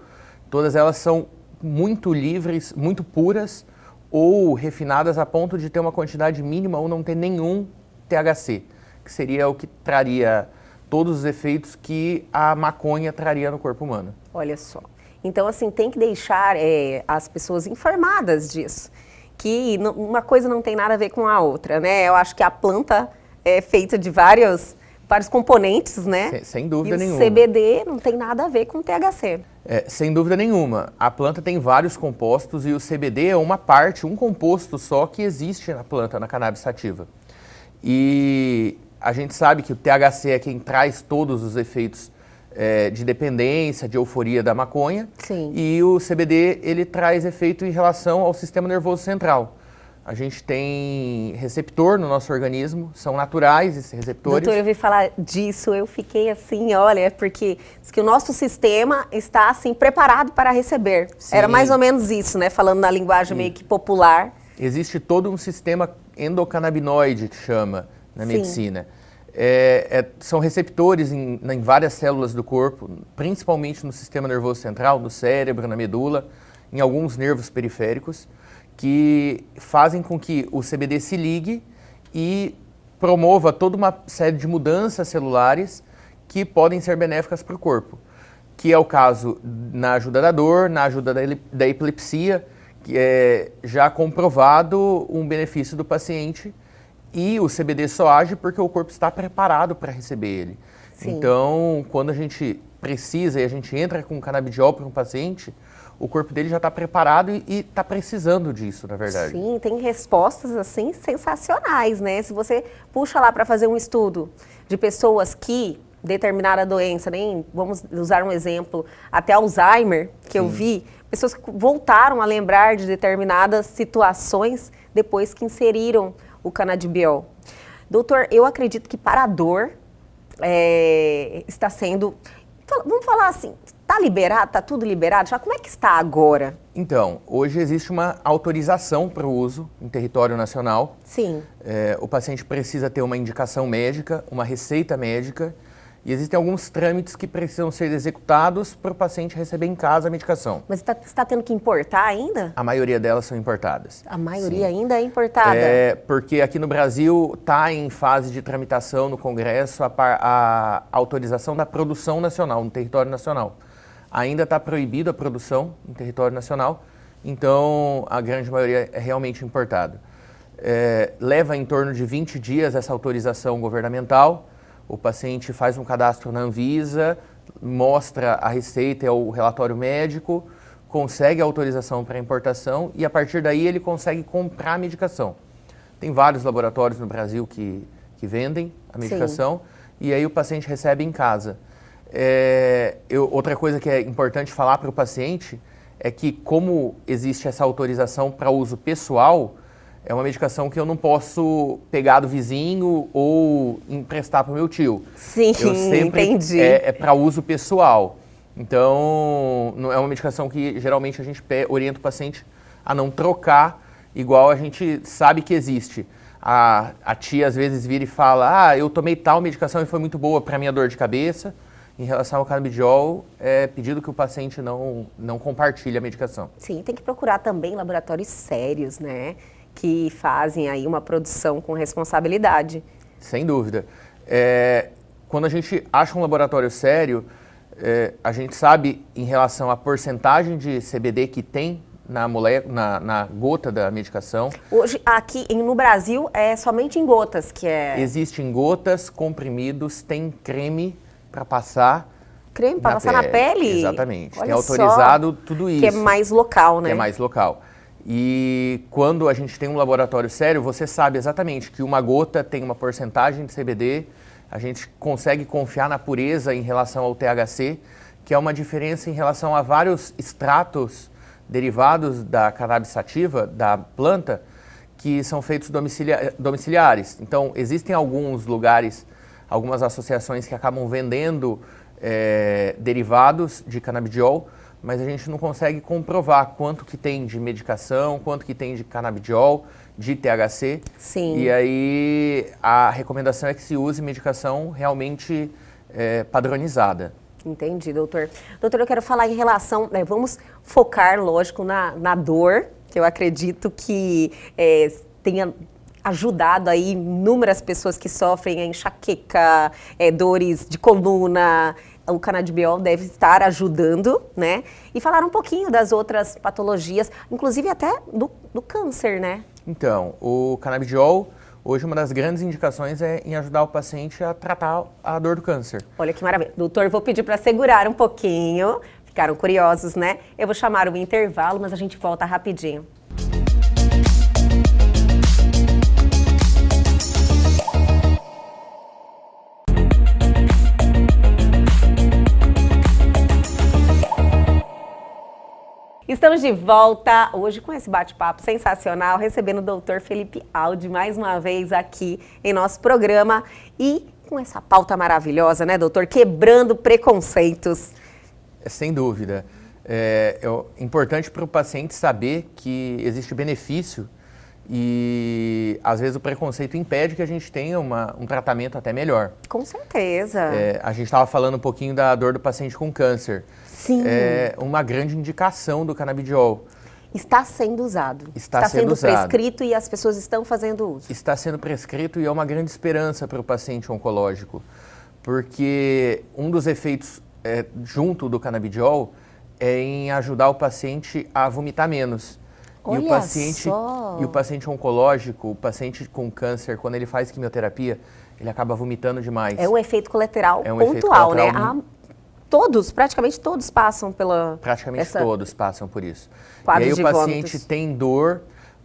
todas elas são muito livres, muito puras ou refinadas a ponto de ter uma quantidade mínima ou não ter nenhum THC, que seria o que traria todos os efeitos que a maconha traria no corpo humano. Olha só. Então, assim, tem que deixar as pessoas informadas disso, que uma coisa não tem nada a ver com a outra, né? Eu acho que a planta é feita de vários componentes, né? Sem dúvida nenhuma. E o CBD não tem nada a ver com o THC. Sem dúvida nenhuma. A planta tem vários compostos e o CBD é uma parte, um composto só que existe na planta, na cannabis sativa. E a gente sabe que o THC é quem traz todos os efeitos de dependência, de euforia da maconha. Sim. E o CBD, ele traz efeito em relação ao sistema nervoso central. A gente tem receptor no nosso organismo, são naturais esses receptores. Doutor, eu ouvi falar disso, eu fiquei assim, olha, porque diz que o nosso sistema está assim preparado para receber. Sim. Era mais ou menos isso, né? Falando na linguagem meio que popular. Existe todo um sistema endocannabinoide, que chama, na medicina. São receptores em várias células do corpo, principalmente no sistema nervoso central, no cérebro, na medula, em alguns nervos periféricos, que fazem com que o CBD se ligue e promova toda uma série de mudanças celulares que podem ser benéficas para o corpo, que é o caso na ajuda da dor, na ajuda da epilepsia, que é já comprovado um benefício do paciente, e o CBD só age porque o corpo está preparado para receber ele. Sim. Então, quando a gente precisa e a gente entra com canabidiol para um paciente, o corpo dele já está preparado e está precisando disso, na verdade. Sim, tem respostas assim sensacionais, né? Se você puxa lá para fazer um estudo de pessoas que determinada doença, vamos usar um exemplo, até Alzheimer, que Sim. eu vi, pessoas que voltaram a lembrar de determinadas situações depois que inseriram o canabidiol. Doutor, eu acredito que para a dor está sendo, vamos falar assim, está liberado, está tudo liberado? Já como é que está agora? Então, hoje existe uma autorização para o uso em território nacional. Sim. O paciente precisa ter uma indicação médica, uma receita médica, E existem alguns trâmites que precisam ser executados para o paciente receber em casa a medicação. Mas você está tendo que importar ainda? A maioria delas são importadas. A maioria ainda é importada? É, porque aqui no Brasil está em fase de tramitação no Congresso a autorização da produção nacional, no território nacional. Ainda está proibida a produção no território nacional, então a grande maioria é realmente importada. Leva em torno de 20 dias essa autorização governamental. O paciente faz um cadastro na Anvisa, mostra a receita e o relatório médico, consegue a autorização para importação e a partir daí ele consegue comprar a medicação. Tem vários laboratórios no Brasil que vendem a medicação. Sim. E aí o paciente recebe em casa. Outra coisa que é importante falar para o paciente é que como existe essa autorização para uso pessoal, é uma medicação que eu não posso pegar do vizinho ou emprestar para o meu tio. Sim, entendi. É para uso pessoal. Então, não é uma medicação que geralmente a gente orienta o paciente a não trocar, igual a gente sabe que existe. A tia às vezes vira e fala, eu tomei tal medicação e foi muito boa para minha dor de cabeça. Em relação ao canabidiol, é pedido que o paciente não compartilhe a medicação. Sim, tem que procurar também laboratórios sérios, né? Que fazem aí uma produção com responsabilidade. Sem dúvida. Quando a gente acha um laboratório sério, a gente sabe em relação à porcentagem de CBD que tem na gota da medicação. Hoje, aqui no Brasil, é somente em gotas que é... Existe em gotas, comprimidos, tem creme para passar. Creme para passar na pele? Exatamente. Olha tem autorizado tudo isso. Que é mais local, né? Que é mais local. E quando a gente tem um laboratório sério, você sabe exatamente que uma gota tem uma porcentagem de CBD, a gente consegue confiar na pureza em relação ao THC, que é uma diferença em relação a vários extratos derivados da cannabis sativa, da planta, que são feitos domiciliares. Então, existem alguns lugares, algumas associações que acabam vendendo derivados de canabidiol, mas a gente não consegue comprovar quanto que tem de medicação, quanto que tem de canabidiol, de THC. Sim. E aí a recomendação é que se use medicação realmente padronizada. Entendi, doutor. Doutor, eu quero falar em relação, vamos focar, lógico, na dor, que eu acredito que tenha ajudado aí inúmeras pessoas que sofrem enxaqueca, dores de coluna. O canabidiol deve estar ajudando, né? E falar um pouquinho das outras patologias, inclusive até do câncer, né? Então, o canabidiol, hoje uma das grandes indicações é em ajudar o paciente a tratar a dor do câncer. Olha que maravilha. Doutor, vou pedir para segurar um pouquinho. Ficaram curiosos, né? Eu vou chamar o intervalo, mas a gente volta rapidinho. Estamos de volta hoje com esse bate-papo sensacional, recebendo o doutor Felipe Aldi mais uma vez aqui em nosso programa e com essa pauta maravilhosa, né, doutor? Quebrando preconceitos. Sem dúvida. É importante para o paciente saber que existe benefício e às vezes o preconceito impede que a gente tenha um tratamento até melhor. Com certeza. A gente estava falando um pouquinho da dor do paciente com câncer. Sim. É uma grande indicação do canabidiol. Está sendo usado. Está sendo usado. Prescrito e as pessoas estão fazendo uso. Está sendo prescrito e é uma grande esperança para o paciente oncológico, porque um dos efeitos junto do canabidiol é em ajudar o paciente a vomitar menos. Olha E o paciente oncológico, o paciente com câncer, quando ele faz quimioterapia, ele acaba vomitando demais. É um efeito colateral pontual, né? Praticamente todos passam pela... Todos passam por isso. Quadros e aí de o paciente vômitos. tem dor,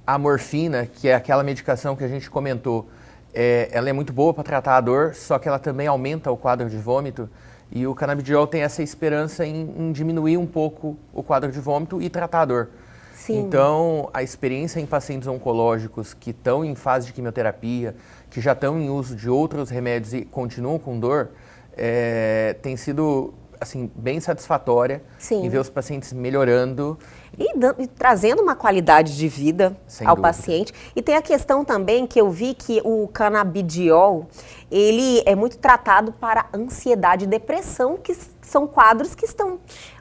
a morfina, que é aquela medicação que a gente comentou, ela é muito boa para tratar a dor, só que ela também aumenta o quadro de vômito. E o canabidiol tem essa esperança em diminuir um pouco o quadro de vômito e tratar a dor. Sim. Então, a experiência em pacientes oncológicos que estão em fase de quimioterapia, que já estão em uso de outros remédios e continuam com dor, tem sido assim, bem satisfatória. Sim. Em ver os pacientes melhorando E trazendo uma qualidade de vida Sem ao dúvida. paciente. E tem a questão também que eu vi que o canabidiol, ele é muito tratado para ansiedade e depressão, que são quadros que estão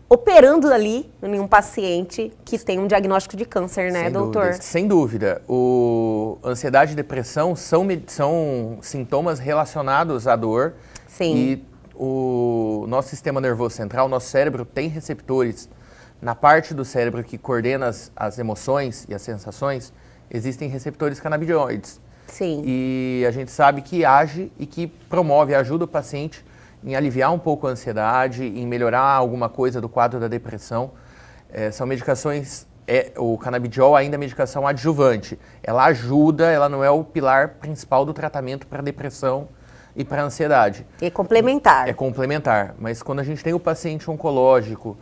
operando ali em um paciente que tem um diagnóstico de câncer, né, Sem doutor? dúvida. Sem dúvida. Ansiedade e depressão são sintomas relacionados à dor. Sim. E o nosso sistema nervoso central, nosso cérebro, tem receptores na parte do cérebro que coordena as emoções e as sensações. Existem receptores canabinoides. Sim. E a gente sabe que age e que promove, ajuda o paciente em aliviar um pouco a ansiedade, em melhorar alguma coisa do quadro da depressão. São medicações, o canabidiol ainda é medicação adjuvante. Ela ajuda, ela não é o pilar principal do tratamento para depressão e para ansiedade. É complementar. É complementar, mas quando a gente tem o paciente oncológico,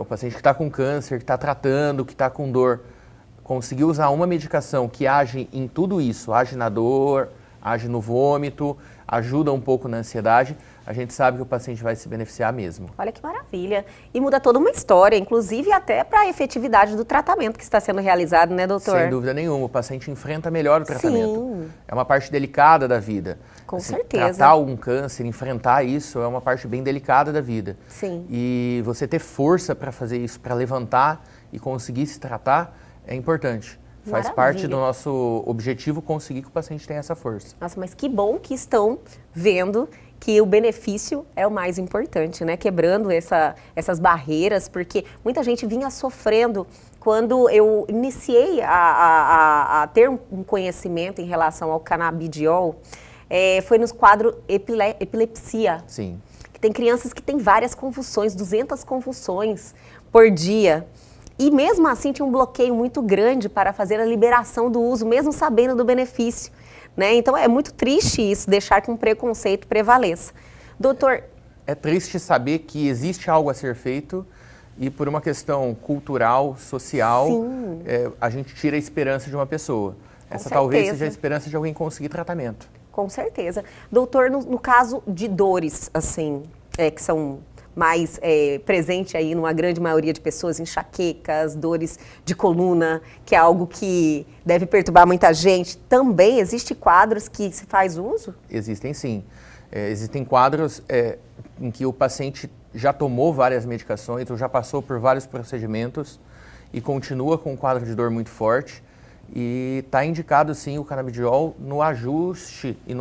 o paciente que está com câncer, que está tratando, que está com dor, conseguir usar uma medicação que age em tudo isso, age na dor, age no vômito, ajuda um pouco na ansiedade, a gente sabe que o paciente vai se beneficiar mesmo. Olha que maravilha. E muda toda uma história, inclusive até para a efetividade do tratamento que está sendo realizado, né, doutor? Sem dúvida nenhuma, o paciente enfrenta melhor o tratamento. Sim. É uma parte delicada da vida. Com certeza. Tratar algum câncer, enfrentar isso, é uma parte bem delicada da vida. Sim. E você ter força para fazer isso, para levantar e conseguir se tratar, é importante. Faz Maravilha. parte do nosso objetivo conseguir que o paciente tenha essa força. Nossa, mas que bom que estão vendo que o benefício é o mais importante, né? Quebrando essas barreiras, porque muita gente vinha sofrendo. Quando eu iniciei a ter um conhecimento em relação ao canabidiol, foi nos quadros epilepsia. Sim. Que tem crianças que têm várias convulsões, 200 convulsões por dia. E mesmo assim tinha um bloqueio muito grande para fazer a liberação do uso, mesmo sabendo do benefício. Né? Então é muito triste isso, deixar que um preconceito prevaleça. Doutor... É triste saber que existe algo a ser feito e por uma questão cultural, social, a gente tira a esperança de uma pessoa. Essa talvez seja a esperança de alguém conseguir tratamento. Com certeza. Doutor, no caso de dores, assim, que são mais presente aí numa grande maioria de pessoas, enxaquecas, dores de coluna, que é algo que deve perturbar muita gente. Também existem quadros que se faz uso? Existem sim. Existem quadros em que o paciente já tomou várias medicações ou já passou por vários procedimentos e continua com um quadro de dor muito forte e está indicado sim o canabidiol no ajuste e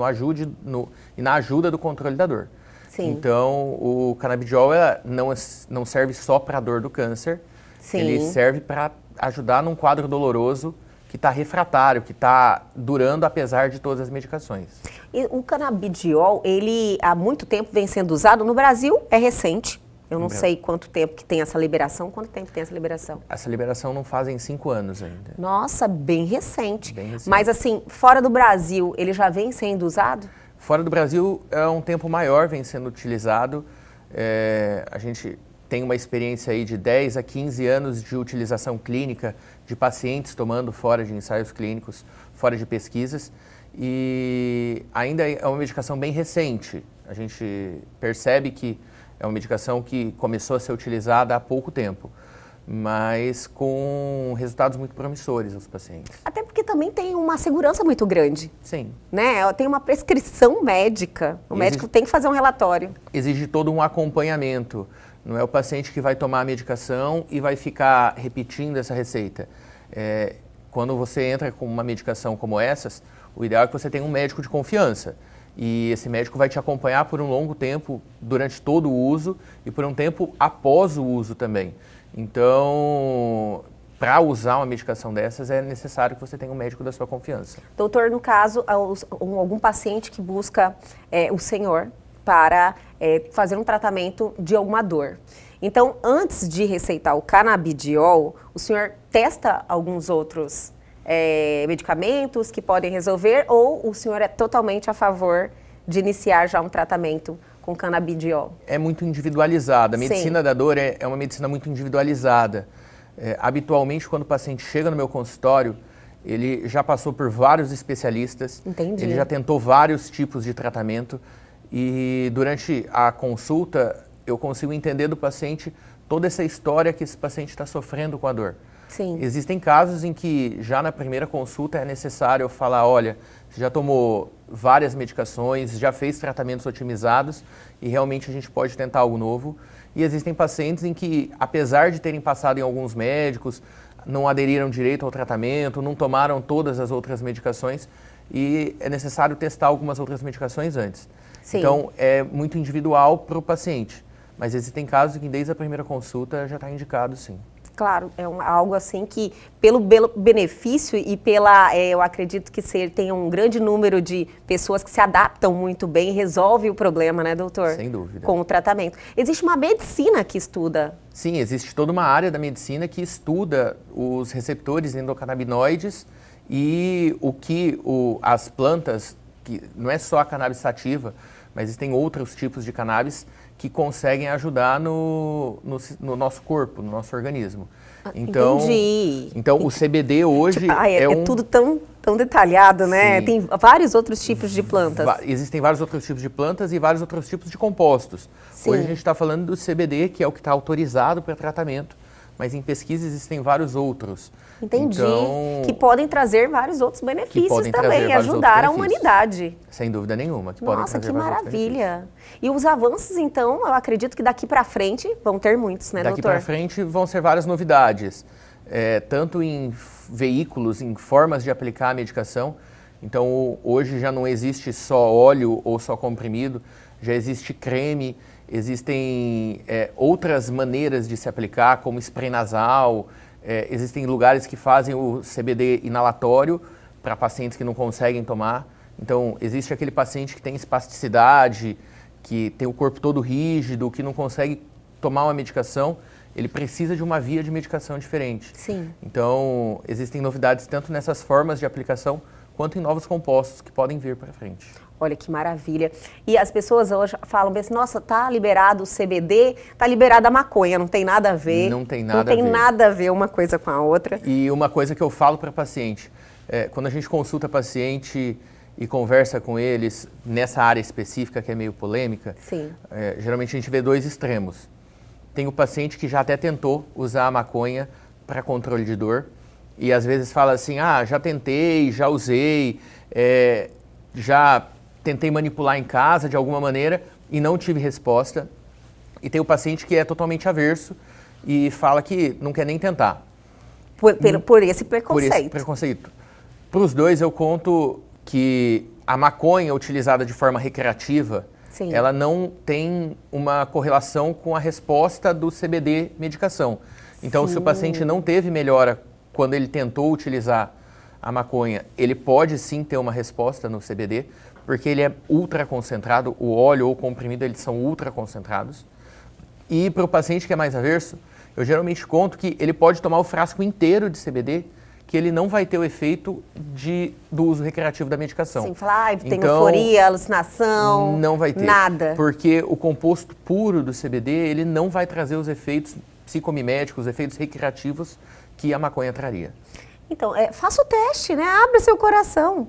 na ajuda do controle da dor. Sim. Então, o canabidiol não serve só para a dor do câncer, Sim. Ele serve para ajudar num quadro doloroso que está refratário, que está durando apesar de todas as medicações. E o canabidiol, ele há muito tempo vem sendo usado. No Brasil é recente. Eu não sei quanto tempo que tem essa liberação. Quanto tempo tem essa liberação? Essa liberação não fazem 5 anos ainda. Nossa, bem recente. Bem recente. Mas assim, fora do Brasil, ele já vem sendo usado? Fora do Brasil, é um tempo maior, vem sendo utilizado. A gente tem uma experiência aí de 10 a 15 anos de utilização clínica de pacientes tomando fora de ensaios clínicos, fora de pesquisas. E ainda é uma medicação bem recente. A gente percebe que é uma medicação que começou a ser utilizada há pouco tempo, mas com resultados muito promissores aos pacientes. Até porque também tem uma segurança muito grande. Sim. Né? Tem uma prescrição médica. O médico tem que fazer um relatório. Exige todo um acompanhamento. Não é o paciente que vai tomar a medicação e vai ficar repetindo essa receita. Quando você entra com uma medicação como essas, o ideal é que você tenha um médico de confiança. E esse médico vai te acompanhar por um longo tempo durante todo o uso e por um tempo após o uso também. Então, para usar uma medicação dessas, é necessário que você tenha um médico da sua confiança. Doutor, no caso, algum paciente que busca o senhor para fazer um tratamento de alguma dor. Então, antes de receitar o canabidiol, o senhor testa alguns outros medicamentos que podem resolver, ou o senhor é totalmente a favor de iniciar já um tratamento com canabidiol? É muito individualizada. A medicina da dor é uma medicina muito individualizada. Habitualmente, quando o paciente chega no meu consultório, ele já passou por vários especialistas. Entendi. Ele já tentou vários tipos de tratamento e durante a consulta eu consigo entender do paciente toda essa história que esse paciente está sofrendo com a dor. Sim. Existem casos em que já na primeira consulta é necessário falar, olha, você já tomou várias medicações, já fez tratamentos otimizados e realmente a gente pode tentar algo novo. E existem pacientes em que, apesar de terem passado em alguns médicos, não aderiram direito ao tratamento, não tomaram todas as outras medicações e é necessário testar algumas outras medicações antes. Sim. Então, é muito individual para o paciente, mas existem casos em que desde a primeira consulta já está indicado, sim. Claro, é algo assim que, pelo benefício e eu acredito que tem um grande número de pessoas que se adaptam muito bem e resolve o problema, né, doutor? Sem dúvida. Com o tratamento. Existe uma medicina que estuda. Sim, existe toda uma área da medicina que estuda os receptores endocannabinoides e as plantas, que não é só a cannabis sativa, mas existem outros tipos de cannabis que conseguem ajudar no nosso corpo, no nosso organismo. Então, entendi. Então, o CBD hoje é tudo tão detalhado, né? Sim. Tem vários outros tipos de plantas. Existem vários outros tipos de plantas e vários outros tipos de compostos. Sim. Hoje a gente está falando do CBD, que é o que está autorizado para tratamento, mas em pesquisa existem vários outros. Entendi. Então, que podem trazer vários outros benefícios podem também, trazer vários ajudar a outros benefícios. humanidade. Sem dúvida nenhuma, que podem Nossa, trazer que vários outros benefícios. maravilha. E os avanços, então, eu acredito que daqui para frente vão ter muitos, né, Daqui doutor? para frente vão ser várias novidades, tanto em veículos, em formas de aplicar a medicação. Então, hoje já não existe só óleo ou só comprimido, já existe creme, existem outras maneiras de se aplicar, como spray nasal. Existem lugares que fazem o CBD inalatório para pacientes que não conseguem tomar. Então, existe aquele paciente que tem espasticidade, que tem o corpo todo rígido, que não consegue tomar uma medicação, ele precisa de uma via de medicação diferente. Sim. Então, existem novidades tanto nessas formas de aplicação, quanto em novos compostos que podem vir para frente. Olha que maravilha. E as pessoas hoje falam assim, nossa, tá liberado o CBD, tá liberada a maconha, não tem nada a ver. Não tem nada a ver. Não tem nada a ver uma coisa com a outra. E uma coisa que eu falo para paciente, quando a gente consulta paciente e conversa com eles nessa área específica que é meio polêmica, Sim. Geralmente a gente vê dois extremos. Tem o paciente que já até tentou usar a maconha para controle de dor e às vezes fala assim, já tentei, já usei, já tentei manipular em casa de alguma maneira e não tive resposta. E tem o paciente que é totalmente averso e fala que não quer nem tentar. Por esse preconceito. Por esse preconceito. Para os dois, eu conto que a maconha utilizada de forma recreativa, Sim. ela não tem uma correlação com a resposta do CBD medicação. Então, Sim. se o paciente não teve melhora quando ele tentou utilizar a maconha, ele pode sim ter uma resposta no CBD, porque ele é ultra concentrado, o óleo ou o comprimido, eles são ultra concentrados. E para o paciente que é mais averso, eu geralmente conto que ele pode tomar o frasco inteiro de CBD, que ele não vai ter o efeito do uso recreativo da medicação. Sim, falar, tem Então, euforia, alucinação, não vai ter. Nada. Porque o composto puro do CBD, ele não vai trazer os efeitos psicomiméticos, os efeitos recreativos que a maconha traria. Então, faça o teste, né? Abra seu coração.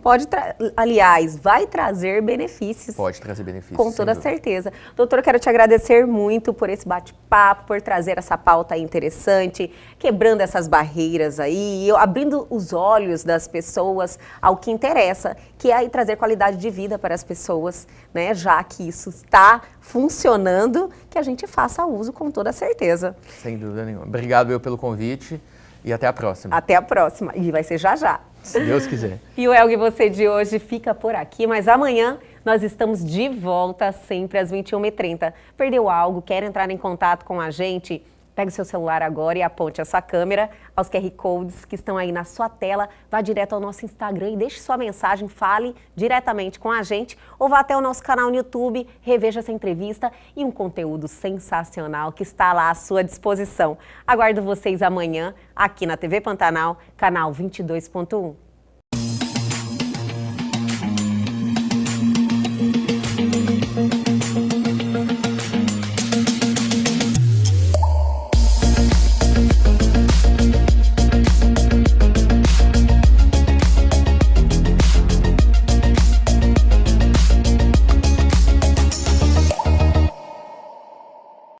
Aliás, vai trazer benefícios. Pode trazer benefícios. Com toda certeza. Doutor, eu quero te agradecer muito por esse bate-papo, por trazer essa pauta aí interessante, quebrando essas barreiras aí, abrindo os olhos das pessoas ao que interessa, que é aí trazer qualidade de vida para as pessoas, né? Já que isso está funcionando, que a gente faça uso com toda certeza. Sem dúvida nenhuma. Obrigado pelo convite. E até a próxima. Até a próxima. E vai ser já já. Se Deus quiser. E o Elgue Você de hoje fica por aqui, mas amanhã nós estamos de volta sempre às 21h30. Perdeu algo? Quer entrar em contato com a gente? Pegue o seu celular agora e aponte a sua câmera aos QR Codes que estão aí na sua tela. Vá direto ao nosso Instagram e deixe sua mensagem, fale diretamente com a gente ou vá até o nosso canal no YouTube, reveja essa entrevista e um conteúdo sensacional que está lá à sua disposição. Aguardo vocês amanhã aqui na TV Pantanal, canal 22.1.